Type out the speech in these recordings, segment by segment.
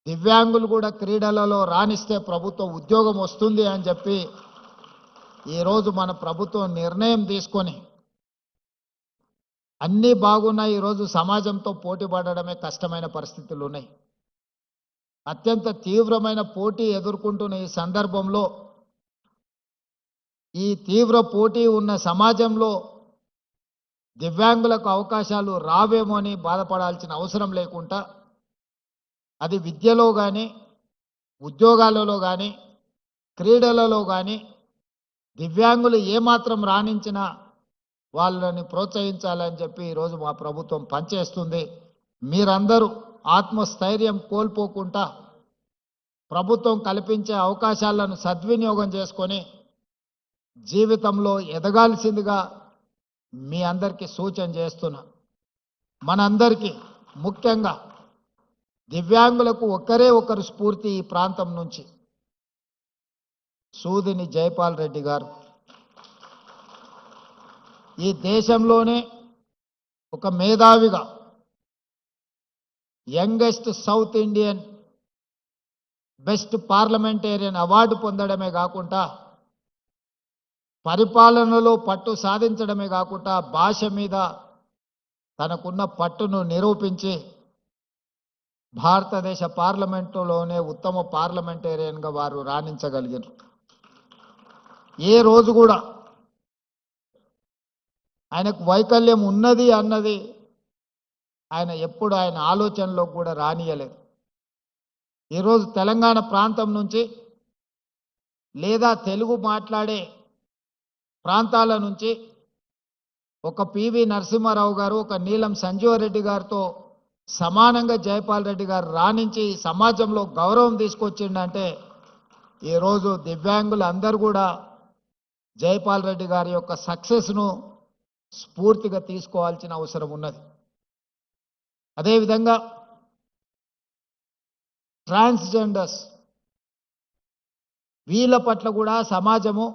దివ్యాంగులు కూడా క్రీడలలో రాణిస్తే ప్రభుత్వ ఉద్యోగం వస్తుంది అని చెప్పి ఈరోజు మన ప్రభుత్వం నిర్ణయం తీసుకొని అన్నీ బాగున్నాయి. ఈరోజు సమాజంతో పోటీ పడడమే కష్టమైన పరిస్థితులు ఉన్నాయి. అత్యంత తీవ్రమైన పోటీ ఎదుర్కొంటున్న ఈ సందర్భంలో ఈ తీవ్ర పోటీ ఉన్న సమాజంలో దివ్యాంగులకు అవకాశాలు రావేమో అని బాధపడాల్సిన అవసరం లేకుండా అది విద్యలో కానీ ఉద్యోగాలలో కానీ క్రీడలలో కానీ దివ్యాంగులు ఏమాత్రం రాణించినా వాళ్ళని ప్రోత్సహించాలని చెప్పి ఈరోజు మా ప్రభుత్వం పనిచేస్తుంది. మీరందరూ ఆత్మస్థైర్యం కోల్పోకుండా ప్రభుత్వం కల్పించే అవకాశాలను సద్వినియోగం చేసుకొని జీవితంలో ఎదగాల్సిందిగా మీ అందరికీ సూచన చేస్తున్నా. మనందరికీ ముఖ్యంగా దివ్యాంగులకు ఒక్కరే ఒకరు స్ఫూర్తి ఈ ప్రాంతం నుంచి సూదిని జైపాల్ రెడ్డి గారు. ఈ దేశంలోనే ఒక మేధావిగా youngest South Indian best parliamentarian award పొందడమే కాకుండా పరిపాలనలో పట్టు సాధించడమే కాకుండా భాష మీద తనకున్న పట్టును నిరూపించి భారతదేశ పార్లమెంటులోనే ఉత్తమ పార్లమెంటేరియన్గా వారు రాణించగలిగారు. ఏ రోజు కూడా ఆయనకు వైకల్యం ఉన్నది అన్నది ఆయన ఎప్పుడు ఆయన ఆలోచనలో కూడా రానియలేదు. ఈరోజు తెలంగాణ ప్రాంతం నుంచి లేదా తెలుగు మాట్లాడే ప్రాంతాల నుంచి ఒక పివి నరసింహారావు గారు, ఒక నీలం సంజీవరెడ్డి గారితో సమానంగా జైపాల్ రెడ్డి గారు రాణించి సమాజంలో గౌరవం తీసుకొచ్చిండంటే ఈరోజు దివ్యాంగులు అందరూ కూడా జైపాల్ రెడ్డి గారి యొక్క సక్సెస్ను స్ఫూర్తిగా తీసుకోవాల్సిన అవసరం ఉన్నది. అదేవిధంగా ట్రాన్స్జెండర్స్ వీళ్ళ పట్ల కూడా సమాజము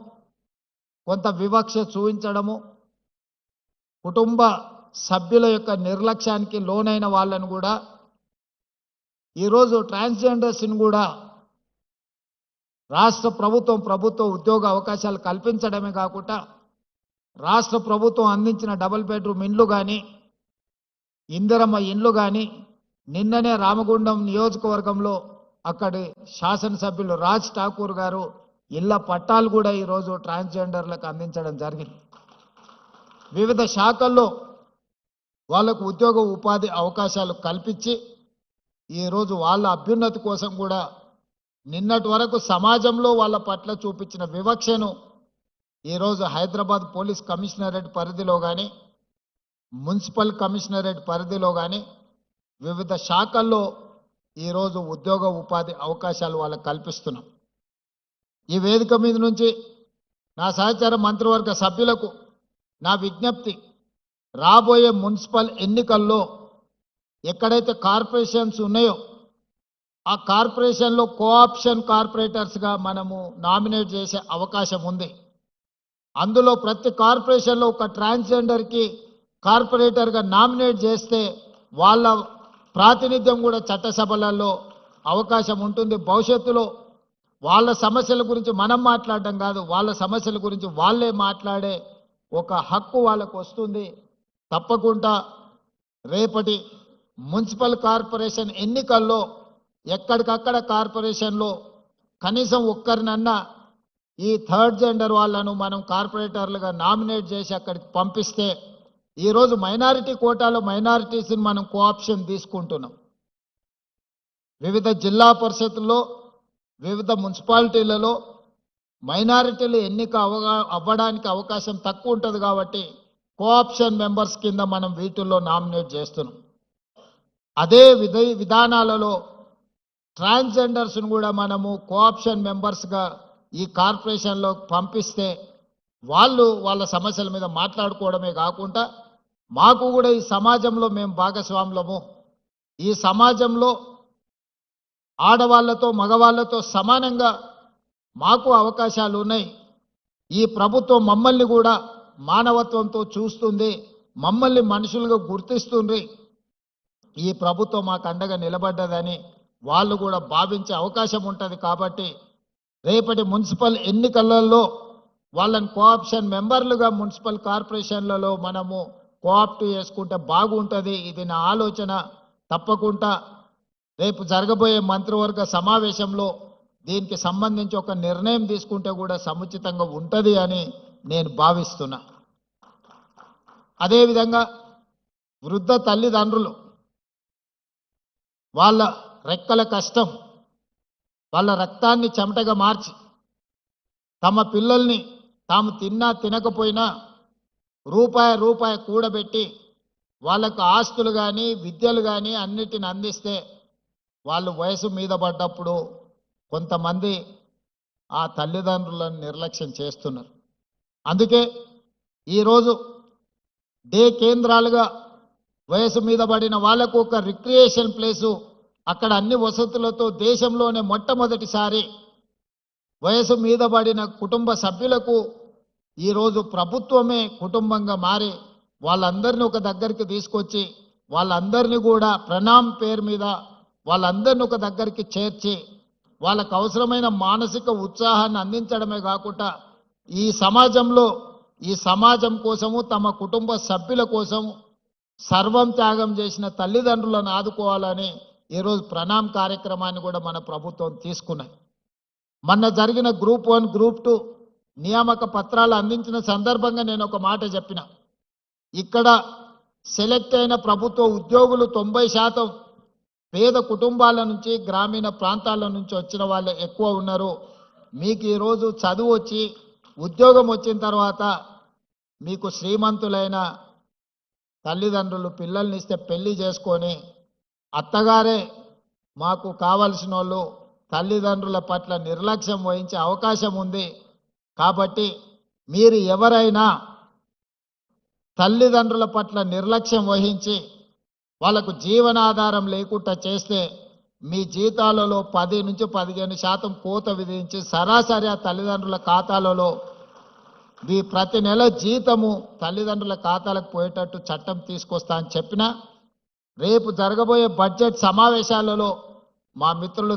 కొంత వివక్ష చూపించడము, కుటుంబ సభ్యుల యొక్క నిర్లక్ష్యానికి లోనైన వాళ్ళను కూడా ఈరోజు ట్రాన్స్జెండర్స్ని కూడా రాష్ట్ర ప్రభుత్వ ఉద్యోగ అవకాశాలు కల్పించడమే కాకుండా రాష్ట్ర ప్రభుత్వం అందించిన డబుల్ బెడ్రూమ్ ఇండ్లు కానీ ఇందిరమ్మ ఇండ్లు కానీ నిన్ననే రామగుండం నియోజకవర్గంలో అక్కడి శాసనసభ్యులు రాజ్ ఠాకూర్ గారు ఇళ్ల పట్టాలు కూడా ఈరోజు ట్రాన్స్జెండర్లకు అందించడం జరిగింది. వివిధ శాఖల్లో వాళ్ళకు ఉద్యోగ ఉపాధి అవకాశాలు కల్పించి ఈరోజు వాళ్ళ అభ్యున్నతి కోసం కూడా నిన్నటి వరకు సమాజంలో వాళ్ళ పట్ల చూపించిన వివక్షను ఈరోజు హైదరాబాద్ పోలీస్ కమిషనరేట్ పరిధిలో కానీ మున్సిపల్ కమిషనరేట్ పరిధిలో కానీ వివిధ శాఖల్లో ఈరోజు ఉద్యోగ ఉపాధి అవకాశాలు వాళ్ళకు కల్పిస్తున్నాం. ఈ వేదిక మీద నుంచి నా సహచార మంత్రివర్గ సభ్యులకు నా విజ్ఞప్తి, రాబోయే మున్సిపల్ ఎన్నికల్లో ఎక్కడైతే కార్పొరేషన్స్ ఉన్నాయో ఆ కార్పొరేషన్లో కోఆప్షన్ కార్పొరేటర్స్గా మనము నామినేట్ చేసే అవకాశం ఉంది. అందులో ప్రతి కార్పొరేషన్లో ఒక ట్రాన్స్జెండర్కి కార్పొరేటర్గా నామినేట్ చేస్తే వాళ్ళ ప్రాతినిధ్యం కూడా చట్టసభలలో అవకాశం ఉంటుంది. భవిష్యత్తులో వాళ్ళ సమస్యల గురించి మనం మాట్లాడడం కాదు, వాళ్ళ సమస్యల గురించి వాళ్ళే మాట్లాడే ఒక హక్కు వాళ్ళకు వస్తుంది. తప్పకుండా రేపటి మున్సిపల్ కార్పొరేషన్ ఎన్నికల్లో ఎక్కడికక్కడ కార్పొరేషన్లో కనీసం ఒక్కరినన్నా ఈ థర్డ్ జెండర్ వాళ్ళను మనం కార్పొరేటర్లుగా నామినేట్ చేసి అక్కడికి పంపిస్తే ఈరోజు మైనారిటీ కోటాలో మైనారిటీస్ని మనం కోఆప్షన్ తీసుకుంటున్నాం. వివిధ జిల్లా పరిషత్తుల్లో వివిధ మున్సిపాలిటీలలో మైనారిటీలు ఎన్నిక అవ్వడానికి అవకాశం తక్కువ ఉంటుంది కాబట్టి కోఆప్షన్ మెంబర్స్ కింద మనం వీటిల్లో నామినేట్ చేస్తున్నాం. అదే విధానాలలో ట్రాన్స్జెండర్స్ను కూడా మనము కోఆప్షన్ మెంబర్స్గా ఈ కార్పొరేషన్లో పంపిస్తే వాళ్ళు వాళ్ళ సమస్యల మీద మాట్లాడుకోవడమే కాకుండా మాకు కూడా ఈ సమాజంలో మేము భాగస్వాములము, ఈ సమాజంలో ఆడవాళ్లతో మగవాళ్లతో సమానంగా మాకు అవకాశాలు ఉన్నాయి. ఈ ప్రభుత్వం మమ్మల్ని కూడా మానవత్వంతో చూస్తుంది, మమ్మల్ని మనుషులుగా గుర్తిస్తుంది. ఈ ప్రభుత్వం మాకు అండగా నిలబడ్డదని వాళ్ళు కూడా భావించే అవకాశం ఉంటుంది. కాబట్టి రేపటి మున్సిపల్ ఎన్నికలలో వాళ్ళని కోఆప్షన్ మెంబర్లుగా మున్సిపల్ కార్పొరేషన్లలో మనము కోఆప్ట్ చేసుకుంటే బాగుంటుంది. ఇది నా ఆలోచన. తప్పకుండా రేపు జరగబోయే మంత్రివర్గ సమావేశంలో దీనికి సంబంధించి ఒక నిర్ణయం తీసుకుంటే కూడా సముచితంగా ఉంటుంది అని నేను భావిస్తున్నా. అదేవిధంగా వృద్ధ తల్లిదండ్రులు వాళ్ళ రెక్కల కష్టం, వాళ్ళ రక్తాన్ని చెమటగా మార్చి తమ పిల్లల్ని తాము తిన్నా తినకపోయినా రూపాయి కూడబెట్టి వాళ్ళకు ఆస్తులు కానీ విద్యలు కానీ అన్నిటిని అందిస్తే వాళ్ళు వయసు మీద పడ్డప్పుడు కొంతమంది ఆ తల్లిదండ్రులను నిర్లక్ష్యం చేస్తున్నారు. అందుకే ఈరోజు డే కేంద్రాలుగా వయసు మీద పడిన వాళ్ళకు ఒక రిక్రియేషన్ ప్లేసు, అక్కడ అన్ని వసతులతో దేశంలోనే మొట్టమొదటిసారి వయసు మీద పడిన కుటుంబ సభ్యులకు ఈరోజు ప్రభుత్వమే కుటుంబంగా మారి వాళ్ళందరినీ ఒక దగ్గరికి తీసుకొచ్చి వాళ్ళందరినీ కూడా ప్రణామ్ పేరు మీద వాళ్ళందరినీ ఒక దగ్గరికి చేర్చి వాళ్ళకు అవసరమైన మానసిక ఉత్సాహాన్ని అందించడమే కాకుండా ఈ సమాజంలో ఈ సమాజం కోసము తమ కుటుంబ సభ్యుల కోసం సర్వం త్యాగం చేసిన తల్లిదండ్రులను ఆదుకోవాలని ఈరోజు ప్రణామ్ కార్యక్రమాన్ని కూడా మన ప్రభుత్వం తీసుకున్నది. మొన్న జరిగిన గ్రూప్ 1 గ్రూప్ 2 నియామక పత్రాలు అందించిన సందర్భంగా నేను ఒక మాట చెప్పిన. ఇక్కడ సెలెక్ట్ అయిన ప్రభుత్వ ఉద్యోగులు 90% పేద కుటుంబాల నుంచి గ్రామీణ ప్రాంతాల నుంచి వచ్చిన వాళ్ళే ఎక్కువ ఉన్నారు. మీకు ఈరోజు చదువు వచ్చి ఉద్యోగం వచ్చిన తర్వాత మీకు శ్రీమంతులైన తల్లిదండ్రులు పిల్లల్ని ఇస్తే పెళ్లి చేసుకొని అత్తగారే మాకు కావలసిన వాళ్ళు తల్లిదండ్రుల పట్ల నిర్లక్ష్యం వహించే అవకాశం ఉంది. కాబట్టి మీరు ఎవరైనా తల్లిదండ్రుల పట్ల నిర్లక్ష్యం వహించి వాళ్ళకు జీవనాధారం లేకుండా చేస్తే మీ జీతాలలో 10 నుంచి 15% కోత విధించి సరాసరి ఆ తల్లిదండ్రుల ఖాతాలలో మీ ప్రతి నెల జీతము తల్లిదండ్రుల ఖాతాలకు పోయేటట్టు చట్టం తీసుకొస్తా అని చెప్పినా రేపు జరగబోయే బడ్జెట్ సమావేశాలలో మా మిత్రులు